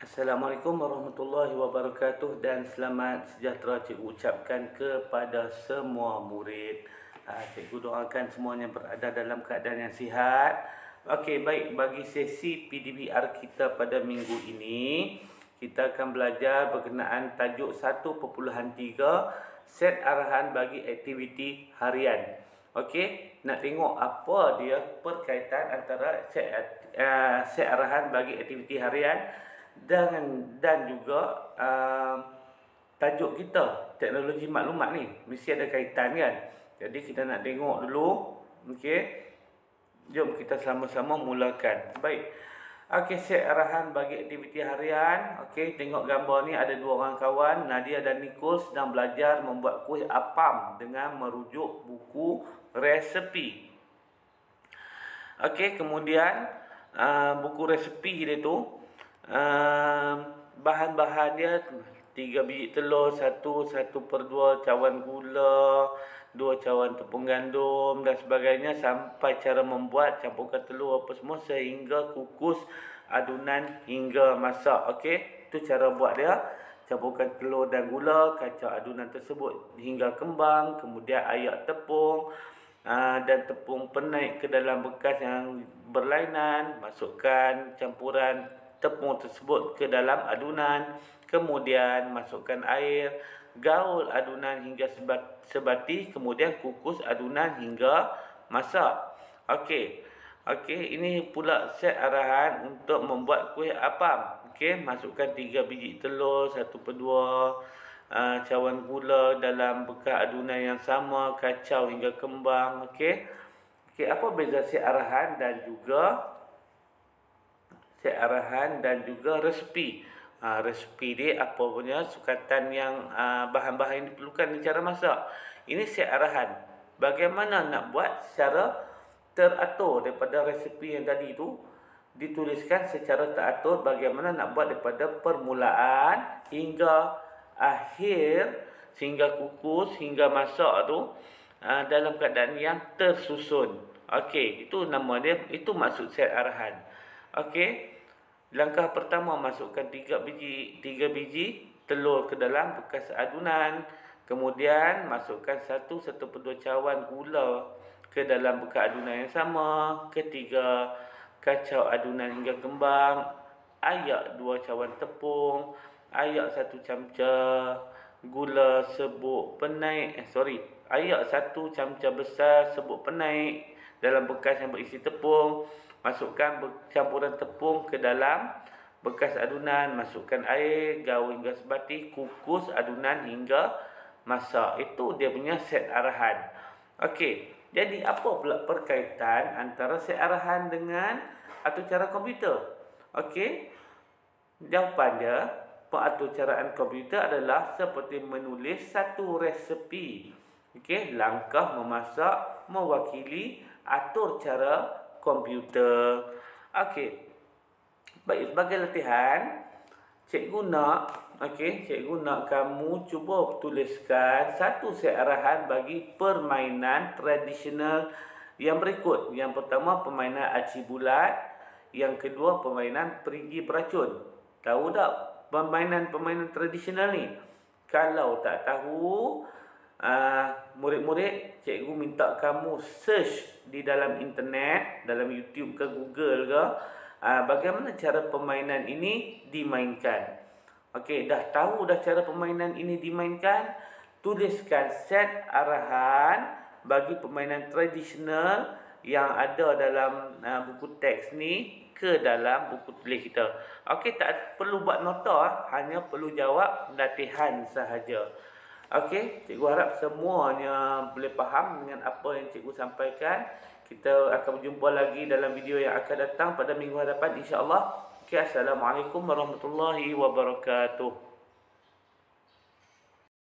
Assalamualaikum warahmatullahi wabarakatuh dan selamat sejahtera cikgu ucapkan kepada semua murid. Cikgu doakan semuanya berada dalam keadaan yang sihat. Okey, baik, bagi sesi PDBR kita pada minggu ini, kita akan belajar berkenaan tajuk 1.3 set arahan bagi aktiviti harian. Okey, nak tengok apa dia perkaitan antara set arahan bagi aktiviti harian dan juga tajuk kita teknologi maklumat ni mesti ada kaitan kan. Jadi kita nak tengok dulu. Okey, jom kita sama-sama mulakan. Baik. Okey, set arahan bagi aktiviti harian. Okey, tengok gambar ni ada dua orang kawan, Nadia dan Nicole, sedang belajar membuat kuih apam dengan merujuk buku resepi. Okey, kemudian buku resepi dia tu bahan-bahan dia 3 biji telur, 1/2 cawan gula, 2 cawan tepung gandum dan sebagainya, sampai cara membuat, campurkan telur apa semua sehingga kukus adunan hingga masak. Okey, itu cara buat dia. Campurkan telur dan gula, kacau adunan tersebut hingga kembang, kemudian ayak tepung dan tepung penaik ke dalam bekas yang berlainan, masukkan campuran tepung tersebut ke dalam adunan, kemudian masukkan air, gaul adunan hingga sebati, kemudian kukus adunan hingga masak. Okey, ini pula set arahan untuk membuat kuih apam. Okey, masukkan 3 biji telur, 1/2 cawan gula dalam bekas adunan yang sama, kacau hingga kembang. Okey, apa beza set arahan dan juga resepi? Resepi dia apa punya sukatan yang bahan-bahan yang diperlukan di cara masak. Ini set arahan. Bagaimana nak buat secara teratur daripada resepi yang tadi itu, dituliskan secara teratur bagaimana nak buat daripada permulaan hingga akhir, sehingga kukus, hingga masak tu dalam keadaan yang tersusun. Okey, itu nama dia, itu maksud set arahan. Okey, langkah pertama, masukkan 3 biji telur ke dalam bekas adunan. Kemudian masukkan 1/2 cawan gula ke dalam bekas adunan yang sama. Ketiga, kacau adunan hingga kembang. Ayak 2 cawan tepung. Ayak 1 camca. Gula serbuk penaik. Ayak 1 camca besar serbuk penaik dalam bekas yang berisi tepung. Masukkan campuran tepung ke dalam bekas adunan, masukkan air, gaul hingga sebati, kukus adunan hingga masak. Itu dia punya set arahan. Okey, jadi apa pula perkaitan antara set arahan dengan atur cara komputer? Okey, jawapan dia, peratur caraan komputer adalah seperti menulis satu resepi. Okey, langkah memasak mewakili atur cara komputer. Okey, baik, sebagai latihan, cikgu nak kamu cuba tuliskan satu set arahan bagi permainan tradisional yang berikut. Yang pertama, permainan aci bulat. Yang kedua, permainan perigi beracun. Tahu tak permainan tradisional ni? Kalau tak tahu, murid-murid, cikgu minta kamu search di dalam internet, dalam YouTube ke Google ke, bagaimana cara permainan ini dimainkan. Okey, dah tahu dah cara permainan ini dimainkan, tuliskan set arahan bagi permainan tradisional yang ada dalam buku teks ni ke dalam buku tulis kita. Okey, tak perlu buat nota, hanya perlu jawab latihan sahaja. Okey, cikgu harap semuanya boleh faham dengan apa yang cikgu sampaikan. Kita akan berjumpa lagi dalam video yang akan datang pada minggu hadapan, insya-Allah. Okey, assalamualaikum warahmatullahi wabarakatuh.